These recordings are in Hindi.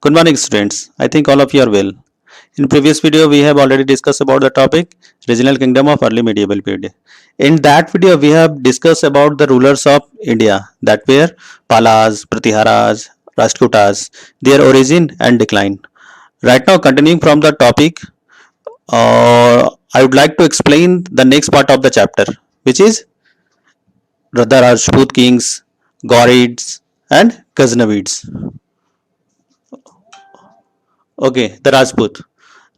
Good morning, students. I think all of you are well. In previous video, we have already discussed about the topic regional kingdom of early medieval period. In that video, we have discussed about the rulers of India that were Palas, Pratiharas, Rashtrakutas, their origin and decline. Right now, continuing from the topic, I would like to explain the next part of the chapter, which is the Rajput kings, Ghurids, and Ghaznavids. Okay, the Rajput.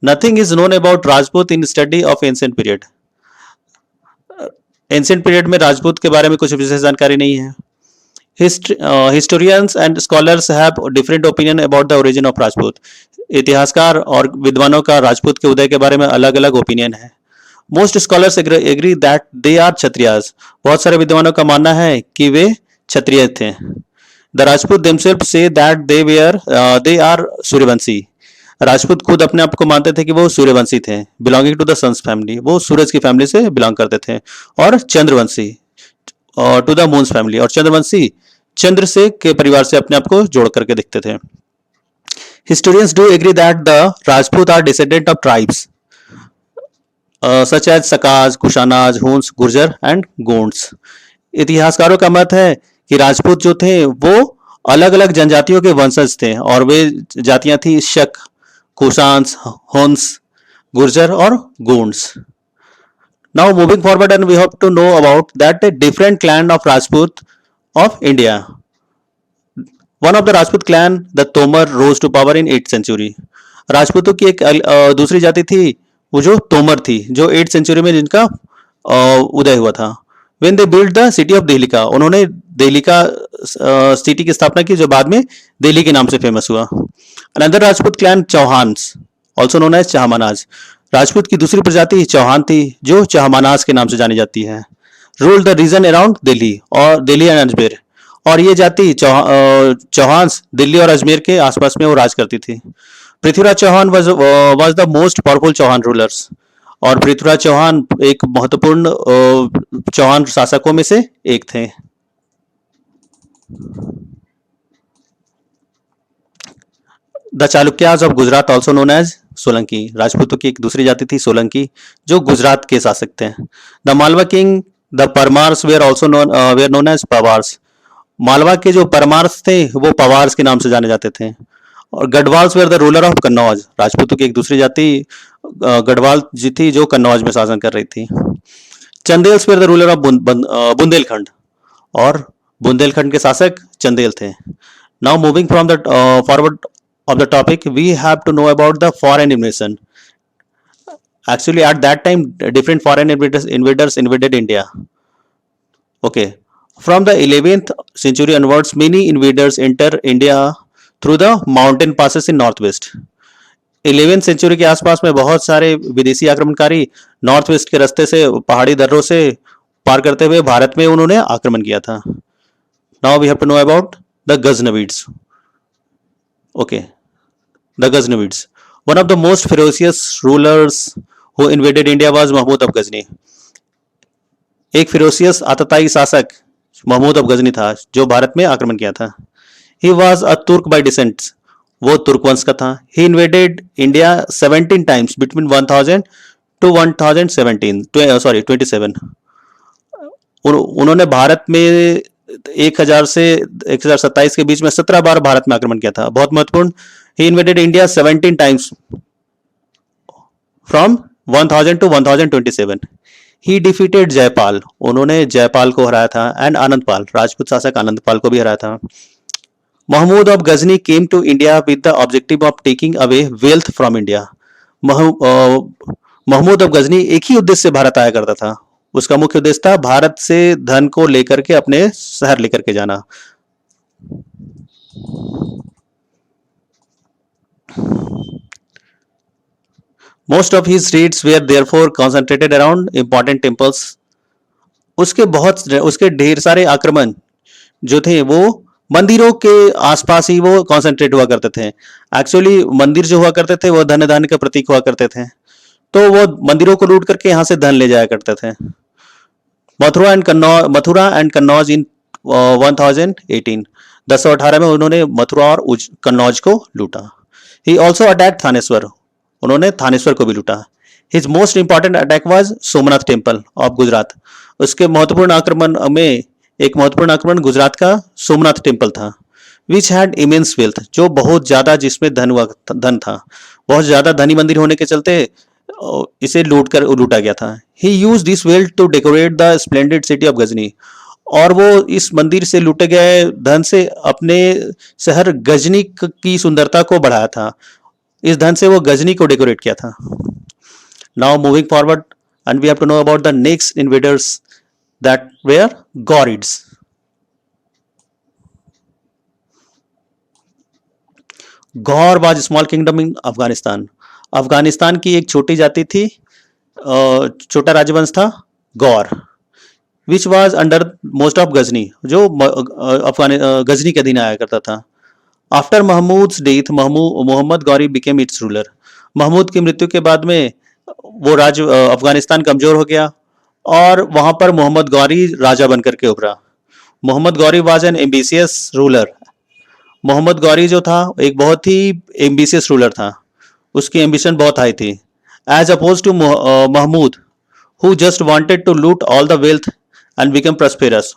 Nothing is known about Rajput in study of ancient period. Ancient period में राजपूत के बारे में कुछ विशेष जानकारी नहीं है. Historians and scholars have different opinion about the origin of Rajput. इतिहासकार और विद्वानों का राजपूत के उदय के बारे में अलग अलग ओपिनियन है. Most scholars agree that they are Kshatriyas. बहुत सारे विद्वानों का मानना है कि वे क्षत्रिय थे. The Rajput themself say that they are Suryavanshi. Rajput खुद अपने आप को मानते थे कि वो सूर्यवंशी थे. Belonging to the sun's family. वो सूरज की फैमिली से बिलोंग करते थे. और Chandravanshi to the moon's family. और चंद्रवंशी चंद्र से के परिवार से अपने आप को जोड़ करके दिखते थे. Historians do agree that the Rajput are descendant of tribes such as Sakas, Kushanas, Huns, Gurjar and Gonds. इतिहासकारों का मत है कि राजपूत जो थे वो अलग अलग जनजातियों के वंशज थे और वे जातियां थी शक, कुशांस, हुंस, गुर्जर और Gonds. Now moving forward, and we have to know about that a different clan of Rajput of India. One of the Rajput clan, the Tomar, rose to power in 8th century. राजपूतों की एक दूसरी जाति थी वो जो तोमर थी, जो 8th सेंचुरी में जिनका उदय हुआ था. When they built the city of Delika, उन्होंने देलिका सिटी की स्थापना की जो बाद में दिल्ली के नाम से फेमस हुआ. Another Rajput clan, Chauhans, also known as चहमानाज. Rajput की दूसरी प्रजाति चौहान थी जो चहमानाज के नाम से जानी जाती है. Rule the region around Delhi और दिल्ली एंड अजमेर. और ये जाति चौहान्स दिल्ली और अजमेर के आसपास में वो राज करती थी. Prithviraj Chauhan was the most powerful Chauhan rulers. और पृथ्वीराज चौहान एक महत्वपूर्ण चौहान शासकों में से एक थे. The Chalukyas of Gujarat, also known as Solanki. राजपूतों की एक दूसरी जाति थी सोलंकी जो गुजरात के शासक थे. The Malwa king, the Parmars were also known as Pawars. Malwa के जो परमार्स थे वो पवार्स के नाम से जाने जाते थे. और Gahadwals were the ruler of Kannauj. राजपूतों की एक दूसरी जाति गढ़वाल जी थी जो कन्नौज में शासन कर रही थी. Chandels were the ruler of Bundelkhand. और बुंदेलखंड के शासक चंदेल थे. Now moving from the forward of the topic, we have to know about the foreign invasion. Actually at that time different foreign invaders invaded India. Okay, from the 11th century onwards many invaders enter India through the mountain passes in northwest. 11th century के आसपास में बहुत सारे विदेशी आक्रमणकारी नॉर्थ वेस्ट के रास्ते से पहाड़ी दर्रों से पार करते हुए भारत में उन्होंने आक्रमण किया था. Now we have to know about the Ghaznavids. Okay, the Ghaznavids. One of the most ferocious rulers who invaded India was Mahmud of Ghazni. एक फिरोसियस आतताई शासक महमूद of गजनी था जो भारत में आक्रमण किया था. He was a Turk by descent. वो तुर्क वंश का था. He invaded India 17 times between 1000 to 27. उन्होंने भारत में 1000 से 1027 के बीच में 17 बार भारत में आक्रमण किया था. बहुत महत्वपूर्ण. He invaded India 17 times from 1000 to 1027. He defeated Jaipal. उन्होंने जयपाल को हराया था. एंड आनंदपाल, राजपूत शासक आनंदपाल को भी हराया था. Mahmud of Ghazni came to India with the objective of taking away wealth from India. Mahmud of Ghazni एक ही उद्देश्य से भारत आया करता था. उसका मुख्य उद्देश्य था भारत से धन को लेकर के अपने शहर लेकर के जाना. Most of his raids were therefore concentrated around important temples. उसके ढेर सारे आक्रमण जो थे वो मंदिरों के आसपास ही वो कॉन्सेंट्रेट हुआ करते थे. एक्चुअली मंदिर जो हुआ करते थे वो धन धान्य का प्रतीक हुआ करते थे, तो वो मंदिरों को लूट करके यहाँ से धन ले जाया करते थे. Mathura and Kannauj in 1018. 1018 में उन्होंने मथुरा और कन्नौज को लूटा। ही ऑल्सो अटैक थानेश्वर, उन्होंने थानेश्वर को भी लूटा। His most important attack was Somnath temple of Gujarat. उसके महत्वपूर्ण आक्रमण में एक महत्वपूर्ण आक्रमण गुजरात का सोमनाथ टेम्पल था। विच हैड इमेंस वेल्थ, जो बहुत ज्यादा, जिसमें धन था, बहुत ज्यादा धनी मंदिर होने के चलते इसे लूटा गया था। He use this wealth to decorate the splendid city of Ghazni, और वो इस मंदिर से लूटे गए धन से अपने शहर गजनी की सुंदरता को बढ़ाया था। इस धन से वो गजनी को डेकोरेट किया था। Now moving forward and we have to know about the next invaders that were Ghurids. Ghor was small kingdom in Afghanistan. Afghanistan की एक छोटी जाति थी, छोटा राजवंश था Ghor, which was under most of Ghazni, जो गजनी के अधीन आया करता था। After Mahmud death Mohammad Ghori became its ruler. Mahmud की मृत्यु के बाद में वो अफगानिस्तान कमजोर हो गया और वहां पर मोहम्मद गौरी राजा बनकर के उभरा। Muhammad Ghori was an ambitious ruler. Muhammad Ghori जो था एक बहुत ही एम्बिशियस रूलर था, उसकी एम्बिशन बहुत हाई थी। As opposed to Mahmud who just wanted to loot all the wealth and become prosperous.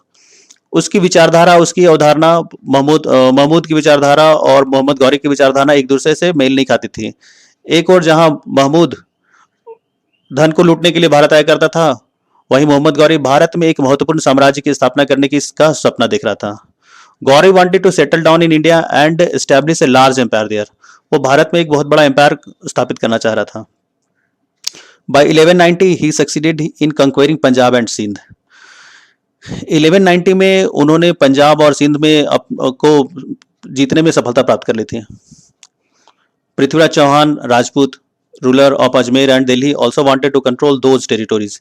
उसकी विचारधारा, उसकी अवधारणा, महमूद की विचारधारा और मोहम्मद गौरी की विचारधारा एक दूसरे से मेल नहीं खाती थी। एक और जहां महमूद धन को लूटने के लिए भारत आया करता था, वहीं मोहम्मद गौरी भारत में एक महत्वपूर्ण साम्राज्य की स्थापना करने की इसका सपना देख रहा था। Ghori wanted to settle down in India and establish a large empire there. वो भारत में एक बहुत बड़ा एम्पायर स्थापित करना चाह रहा था। By 1190 he succeeded in conquering Punjab and Sindh. 1190 में उन्होंने पंजाब और सिंध में को जीतने में सफलता प्राप्त कर ली थी। Prithviraj Chauhan Rajput ruler of Ajmer and Delhi also wanted to control those territories.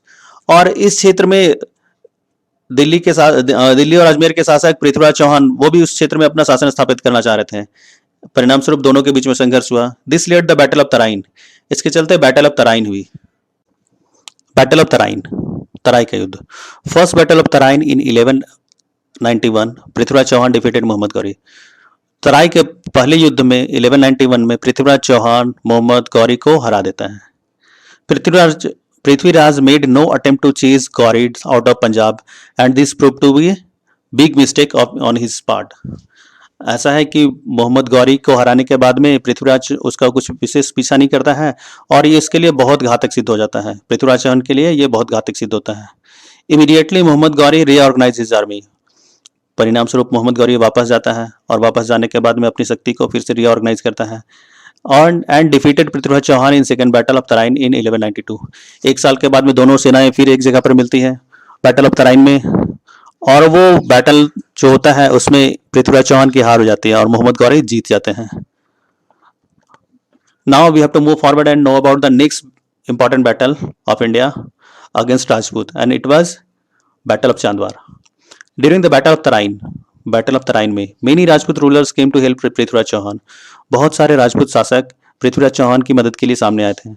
और इस क्षेत्र में दिल्ली और अजमेर के शासक पृथ्वीराज चौहान वो भी उस क्षेत्र में अपना शासन स्थापित करना चाह रहे थे। परिणाम स्वरूप दोनों के बीच में संघर्ष हुआ। This led the battle of Tarain. इसके चलते बैटल ऑफ तराइन हुई। बैटल ऑफ तराइन, तराई का युद्ध। First battle of Tarain in 1191 Prithviraj Chauhan defeated Mohammad Ghori. Tarai के पहले युद्ध में 1191 में पृथ्वीराज चौहान मोहम्मद गौरी को हरा देता है। Prithviraj made no attempt to chase Ghurids out of Punjab and this prove to be big mistake on his part. ऐसा है कि मोहम्मद गौरी को हराने के बाद में पृथ्वीराज उसका कुछ विशेष पीछा नहीं करता है और ये इसके लिए बहुत घातक सिद्ध हो जाता है। पृथ्वीराज चौहान के लिए ये बहुत घातक सिद्ध होता है। Immediately Mohammad Ghori reorganise his army. परिणाम स्वरूप मोहम्मद गौरी वापस जाता है और वापस जाने के बाद में अपनी शक्ति को फिर से रीऑर्गेनाइज करता है and defeated Prithviraj Chauhan in second battle of Tarain in 1192। एक साल के बाद में दोनों सेनाएं फिर एक जगह पर मिलती है बैटल ऑफ तराइन में, और वो बैटल जो होता है उसमें पृथ्वीराज चौहान की हार हो जाती है और मोहम्मद गौरी जीत जाते हैं। Now we have to move forward and know about the next important battle of India against Rajput and it was battle of Chandawar. During the battle of Tarain में many Rajput rulers came to help Prithviraj Chauhan. बहुत सारे राजपूत शासक पृथ्वीराज चौहान की मदद के लिए सामने आए थे।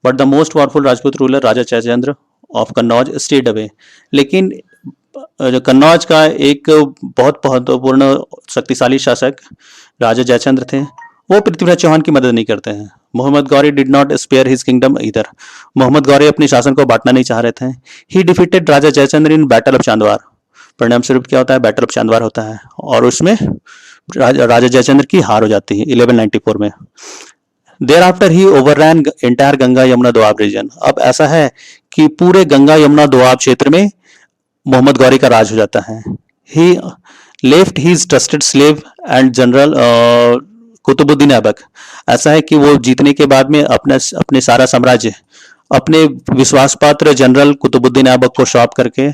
But the most powerful Rajput ruler Raja Jayachandra of Kannauj stayed away. लेकिन जो कन्नौज का एक बहुत महत्वपूर्ण शक्तिशाली शासक राजा जयचंद्र थे, वो पृथ्वीराज चौहान की मदद नहीं करते हैं। Mohammad Ghori did not spare his kingdom either. Mohammad Ghori अपने शासन को बांटना नहीं चाह रहे थे। He defeated Raja Jaichandra in battle of Chandawar. परिणाम स्वरूप क्या होता है, बैटल ऑफ चांदवार होता है और उसमें राजा जयचंद्र की हार हो जाती है 1194 में। Thereafter he overran entire Ganga Yamuna Doab region. अब ऐसा है कि पूरे गंगा यमुना दोआब क्षेत्र में मोहम्मद गौरी का राज हो जाता है। He left his trusted slave and general Qutubuddin Aibak. ऐसा है कि वो जीतने के बाद में अपने सारा साम्राज्य अपने विश्वासपात्र जनरल कुतुबुद्दीन ऐबक को सौंप करके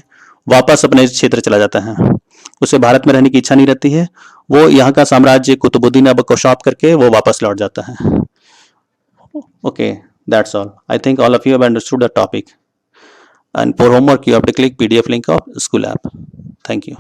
वापस अपने क्षेत्र चला जाता है। उसे भारत में रहने की इच्छा नहीं रहती है। वो यहाँ का साम्राज्य कुतुबुद्दीन ऐबक को सौंप करके वो वापस लौट जाता है। Okay, that's all. I think all of you have understood the topic, and for homework you have to click PDF link of school app. Thank you.